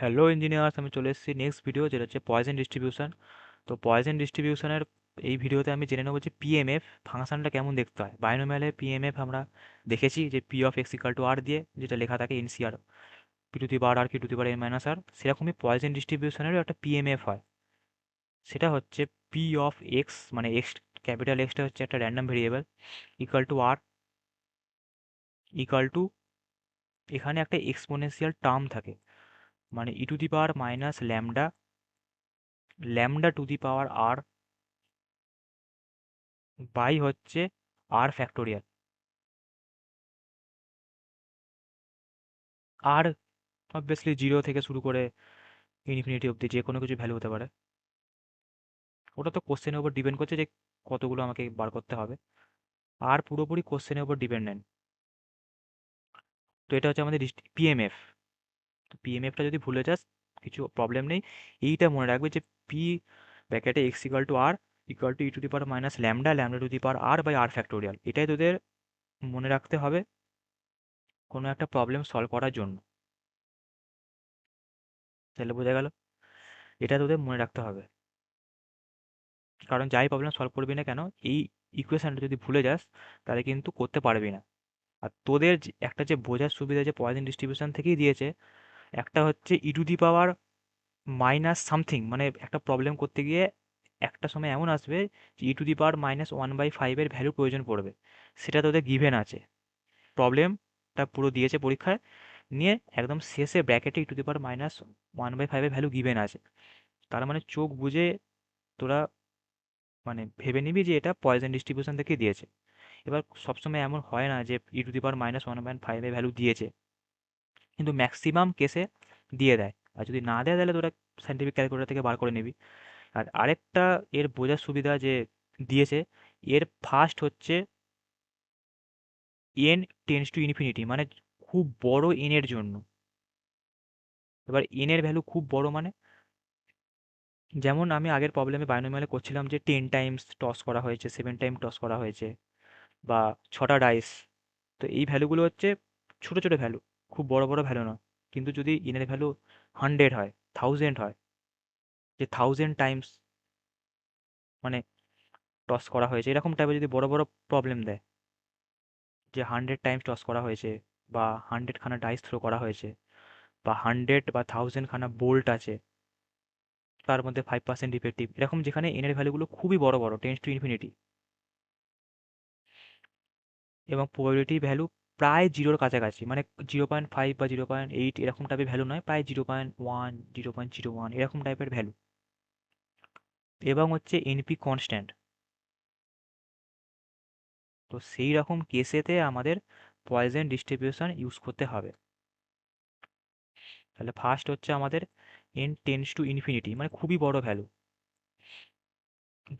Hello engineers, আমি চলে এসেছি নেক্সট ভিডিও, যেটা হচ্ছে পয়জন ডিস্ট্রিবিউশন। তো পয়জন ডিস্ট্রিবিউশনের এই ভিডিওতে আমি জেনে নেবো যে পিএমএফ ফাংশনটা কেমন দেখতে হয়। বাইনোমিয়ালে পিএমএফ আমরা দেখেছি যে P of X equal to R দিয়ে যেটা লেখা থাকে nCr, P to the power R, Q to the power N minus R. সেরকমই পয়জন ডিস্ট্রিবিউশনেরও একটা পিএমএফ হয়। সেটা হচ্ছে পি অফ এক্স, মানে এক্স, ক্যাপিটাল এক্সটা হচ্ছে একটা random variable, equal to R, equal to এখানে একটা এক্সপোনেনশিয়াল টার্ম থাকে, মানে E to the power minus lambda, lambda to the power R by হচ্ছে আর ফ্যাক্টোরিয়াল। আর অবভিয়াসলি জিরো থেকে শুরু করে ইনফিনিটি অব্দি যে কোনো কিছু ভ্যালু হতে পারে। ওটা তো কোশ্চেনের উপর ডিপেন্ড করছে যে কতগুলো আমাকে বার করতে হবে। আর পুরোপুরি কোশ্চেনের উপর ডিপেন্ডেন্ট। তো এটা হচ্ছে আমাদের পিএমএফ। তো পিএমএফটা যদি ভুলে যাস কিছু প্রবলেম নেই। এইটা মনে রাখবে যে পি ব্র্যাকেটে X equal to R, equal to E to the power minus lambda, lambda to the power R by R factorial. এটাই তোদের মনে রাখতে হবে কোনো একটা প্রবলেম সলভ করার জন্য। তাহলে বোঝা গেল, এটা তোদের মনে রাখতে হবে। কারণ যাই প্রবলেম সলভ করবি না কেন, এই ইকুয়েশনটা যদি ভুলে যাস তাহলে কিন্তু করতে পারবি না। আর তোদের একটা যে বোঝার সুবিধা যে পয়জন ডিস্ট্রিবিউশন থেকেই দিয়েছে, একটা হচ্ছে E to the power minus something, মানে একটা প্রবলেম করতে গিয়ে একটা সময় এমন আসবে যে E to the power minus 1/5 value প্রয়োজন পড়বে। সেটা তোদের গিভেন আছে, প্রবলেমটা পুরো দিয়েছে পরীক্ষায়, নিয়ে একদম শেষে ব্র্যাকেটে E to the power minus 1/5 value given আছে। তার মানে চোখ বুঝে তোরা মানে ভেবে নিবি যে এটা পয়জন ডিস্ট্রিবিউশন থেকে দিয়েছে। এবার সবসময় এমন হয় না যে E to the power minus 1/5 value দিয়েছে, কিন্তু ম্যাক্সিমাম কেসে দিয়ে দেয়। আর যদি না দেয় তাহলে তোরা সাইন্টিফিক ক্যালকুলেটর থেকে বার করে নিবি। আর আরেকটা এর বোঝার সুবিধা যে দিয়েছে, এর ফার্স্ট হচ্ছে এন টেন্স টু ইনফিনিটি, মানে খুব বড় এন এর জন্য। এবার এন এর ভ্যালু খুব বড় মানে, যেমন আমি আগের প্রবলেমে বাইনোমিয়ালে করছিলাম যে 10 টাইমস টস করা হয়েছে, 7 টাইম টস করা হয়েছে, বা 6টা ডাইস। তো এই ভ্যালুগুলো হচ্ছে ছোট ছোট ভ্যালু, খুব বড় বড় ভ্যালু না। কিন্তু যদি এনের ভ্যালু 100 হয়, 1000 হয়, যে 1000 টাইমস মানে টস করা হয়েছে, এরকম টাইপের যদি বড় বড় প্রবলেম দেয়, যে 100 টাইমস টস করা হয়েছে, বা 100 খানা ডাইস থ্রো করা হয়েছে, বা 100 বা 1000 খানা বোল্ট আছে, তার মধ্যে 5% ডিফেক্টিভ, এরকম যেখানে এনের ভ্যালুগুলো খুবই বড় বড়, টেন্স টু ইনফিনিটি, এবং প্রবাবিলিটি ভ্যালু প্রায় জিরোর কাছাকাছি, মানে 0.5 বা 0.8 এরকম টাইপের ভ্যালু নয়, প্রায় 0.1, 0.01 এরকম টাইপের ভ্যালু, এবং হচ্ছে এনপি কনস্ট্যান্ট। তো সেই রকম কেসেতে আমাদের পয়জন ডিস্ট্রিবিউশন ইউজ করতে হবে। তাহলে ফার্স্ট হচ্ছে আমাদের এন টেন্স টু ইনফিনিটি, মানে খুবই বড় ভ্যালু।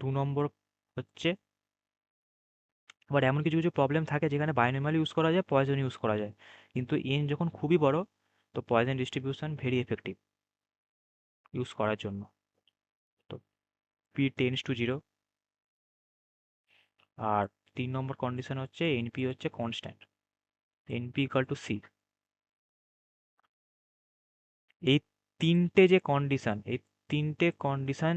2 নম্বর হচ্ছে, আবার এমন কিছু কিছু প্রবলেম থাকে যেখানে বাইনোমিয়াল ইউজ করা যায়, পয়জন ইউজ করা যায়, কিন্তু এন যখন খুবই বড়, তো Poisson distribution very effective use করার জন্য। তো পি টেন্স টু জিরো। আর 3 নম্বর কন্ডিশন হচ্ছে এনপি হচ্ছে constant, NP equal to C. এই তিনটে কন্ডিশন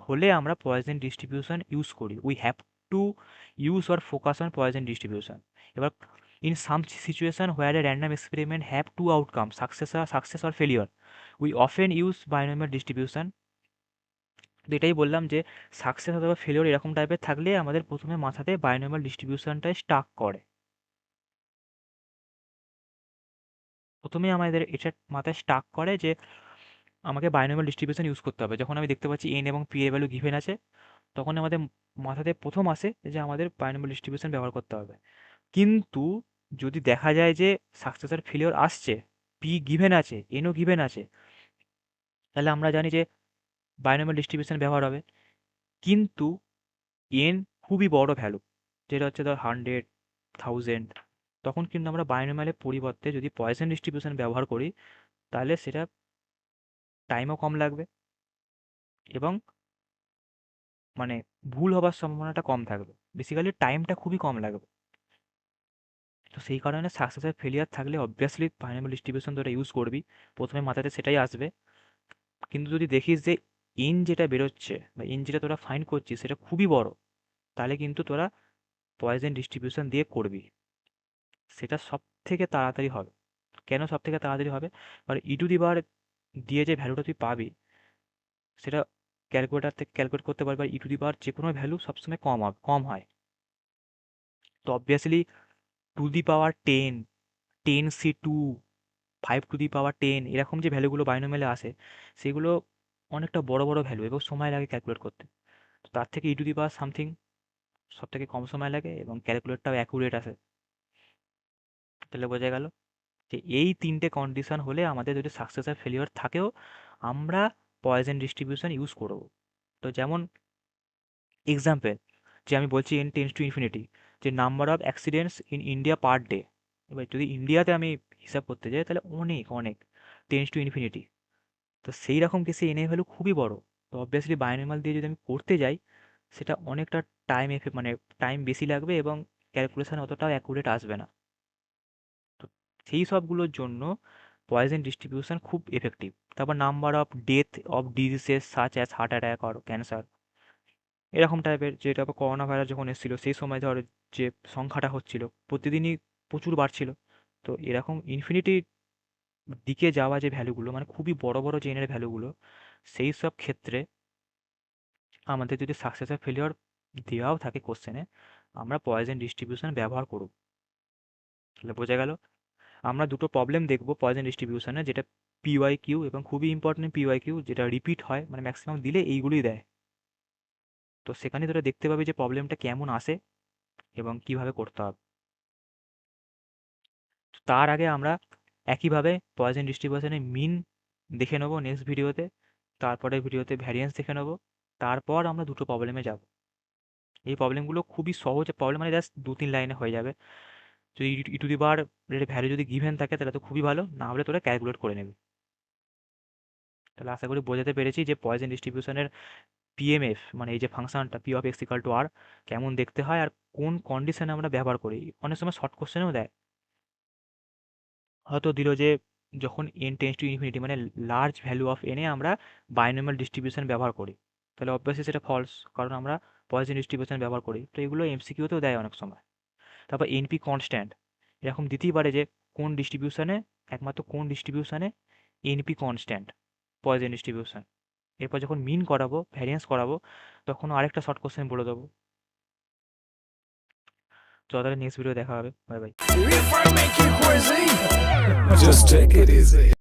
হলে আমরা পয়জন ডিস্ট্রিবিউশন ইউজ করি। We have to use or focus on Poisson distribution. এবার in some situation where a random experiment have two outcome, success or failure, we often use binomial distribution. তো এটাই বললাম যে success অথবা failure এরকম টাইপের থাকলে আমাদের প্রথমে মাথাতে বাইনোমিয়াল ডিস্ট্রিবিউশনটাই স্টাক করে। প্রথমে আমাদের এটা মাথায় স্টাক করে যে আমাকে বাইনোমিয়াল ডিস্ট্রিবিউশন ইউজ করতে হবে। যখন আমি দেখতে পাচ্ছি এন এবং পি এর ভ্যালু গিভেন আছে, তখন আমাদের মাথাতে প্রথম আসে যে আমাদের বাইনোমিয়াল ডিস্ট্রিবিউশন ব্যবহার করতে হবে। কিন্তু যদি দেখা যায় যে সাকসেস আর ফেলিওর আসছে, পি গিভেন আছে, এনও গিভেন আছে, তাহলে আমরা জানি যে বাইনোমিয়াল ডিস্ট্রিবিউশন ব্যবহার হবে। কিন্তু এন খুবই বড় ভ্যালু, যেটা হচ্ছে ধর 100, 1000, তখন কিন্তু আমরা বাইনোমিয়ালের পরিবর্তে যদি পয়সন ডিস্ট্রিবিউশন ব্যবহার করি, তাহলে সেটা টাইমও কম লাগবে, এবং মানে ভুল হবার সম্ভাবনাটা কম থাকবে। বেসিক্যালি টাইমটা খুবই কম লাগবে। তো সেই কারণে সাকসেস আর ফেলিয়ার থাকলে অবভিয়াসলি বাইনোমিয়াল ডিস্ট্রিবিউশন তোরা ইউজ করবি, প্রথমে মাথাতে সেটাই আসবে। কিন্তু যদি দেখিস যে এন যেটা বেরোচ্ছে বা এন যেটা তোরা ফাইন্ড করছিস সেটা খুবই বড়, তাহলে কিন্তু তোরা পয়েজন ডিস্ট্রিবিউশন দিয়ে করবি, সেটা সব থেকে তাড়াতাড়ি হবে। কেন সব থেকে তাড়াতাড়ি হবে? কারণ ই টু দি পাওয়ার দিয়ে যে ভ্যালুটা তুই পাবি সেটা ক্যালকুলেটার থেকে ক্যালকুলেট করতে পারবি, আর ই টু দি পাওয়ার যে কোনো ভ্যালু সবসময় কম হয়। তো obviously two the power 10, 10c2, 5 to the power 10 এরকম যে ভ্যালুগুলো বাইনোমিয়ালে আসে সেগুলো অনেকটা বড় বড় ভ্যালু এবং সময় লাগে ক্যালকুলেট করতে। তো তার থেকে ই টু দি পাওয়ার সামথিং সব থেকে কম সময় লাগে এবং ক্যালকুলেটটাও অ্যাকুরেট আসে। তাহলে বোঝা গেল যে এই তিনটে কন্ডিশন হলে আমাদের যদি সাকসেস আর ফেলিওর থাকেও আমরা পয়েজন ডিস্ট্রিবিউশন ইউজ করব। তো যেমন এক্সাম্পল, যে আমি বলছি n টেন্স টু ইনফিনিটি, যে number of accidents in India per day, এবার যদি ইন্ডিয়াতে আমি হিসাব করতে যাই তাহলে অনেক অনেক টেন্স টু ইনফিনিটি। তো সেই রকম কেসে এন এর ভ্যালু খুবই বড়। তো অবভিয়াসলি বায়োনিমাল দিয়ে যদি আমি করতে যাই সেটা অনেকটা মানে টাইম বেশি লাগবে এবং ক্যালকুলেশন অতটাও অ্যাকুরেট আসবে না। তো সেই সবগুলোর জন্য পয়জন ডিস্ট্রিবিউশন খুব এফেক্টিভ। তারপর number of death of diseases such as heart attack আর ক্যান্সার, এরকম টাইপের। যেটা করোনা ভাইরাস যখন এসেছিল সেই সময় ধর যে সংখ্যাটা হচ্ছিল প্রতিদিনই প্রচুর বাড়ছিল। তো এরকম ইনফিনিটির দিকে যাওয়া যে ভ্যালুগুলো মানে খুবই বড় বড় চেইনের ভ্যালুগুলো, সেই সব ক্ষেত্রে আমাদের যদি সাকসেস আর ফেলিওর দেওয়াও থাকে কোশ্চেনে, আমরা পয়েজন ডিস্ট্রিবিউশন ব্যবহার করব। তাহলে বোঝা গেল আমরা দুটো প্রবলেম দেখব পয়েজন ডিস্ট্রিবিউশনে, যেটা পিওয়াই কিউ এবং খুবই ইম্পর্টেন্ট পিওয়াই কিউ, যেটা রিপিট হয় মানে ম্যাক্সিমাম দিলে এইগুলোই দেয়। তো সেখানে তোরা দেখতে পাবি যে প্রবলেমটা কেমন আসে এবং কিভাবে করতে হবে। তো তার আগে আমরা একইভাবে পয়েজন ডিস্ট্রিবিউশনের মিন দেখে নেবো নেক্সট ভিডিওতে, তারপরে ভিডিওতে ভ্যারিয়েন্স দেখে নেবো, তারপর আমরা দুটো প্রবলেমে যাব। এই প্রবলেমগুলো খুবই সহজ প্রবলেম, মানে জাস্ট 2-3 লাইনে হয়ে যাবে। যদি ই টু দি পাওয়ার এর ভ্যালু যদি গিভেন থাকে তাহলে তো খুবই ভালো, না হলে তোরা ক্যালকুলেট করে নেবে। তাহলে আশা করি বোঝাতে পেরেছি যে পয়েজন ডিস্ট্রিবিউশনের পিএমএফ মানে এই যে ফাংশনটা P of X equal to R কেমন দেখতে হয় আর কোন কন্ডিশনে আমরা ব্যবহার করি। অনেক সময় শর্ট কোশ্চেনেও দেয়, হয়তো দিল যে যখন এন টেন্স টু ইনফিনিটি মানে লার্জ ভ্যালু অফ এনে আমরা বাইনোমিয়াল ডিস্ট্রিবিউশন ব্যবহার করি, তাহলে অবভিয়াসলি সেটা ফলস, কারণ আমরা পয়েজন ডিস্ট্রিবিউশন ব্যবহার করি। তো এগুলো এমসিকিউতেও দেয় অনেক সময়। তারপর এনপি কনস্ট্যান্ট এরকম দিতেই পারে যে কোন ডিস্ট্রিবিউশনে, একমাত্র কোন ডিস্ট্রিবিউশনে এনপি কনস্ট্যান্ট পয়েজন ডিস্ট্রিবিউশন। এরপর যখন মিন করাবো ভ্যারিয়েন্স করাবো তখন আরেকটা শর্ট কোশ্চেন বলে দেবো। তো তাহলে নেক্সট ভিডিও দেখা হবে, bye bye. Just take it easy.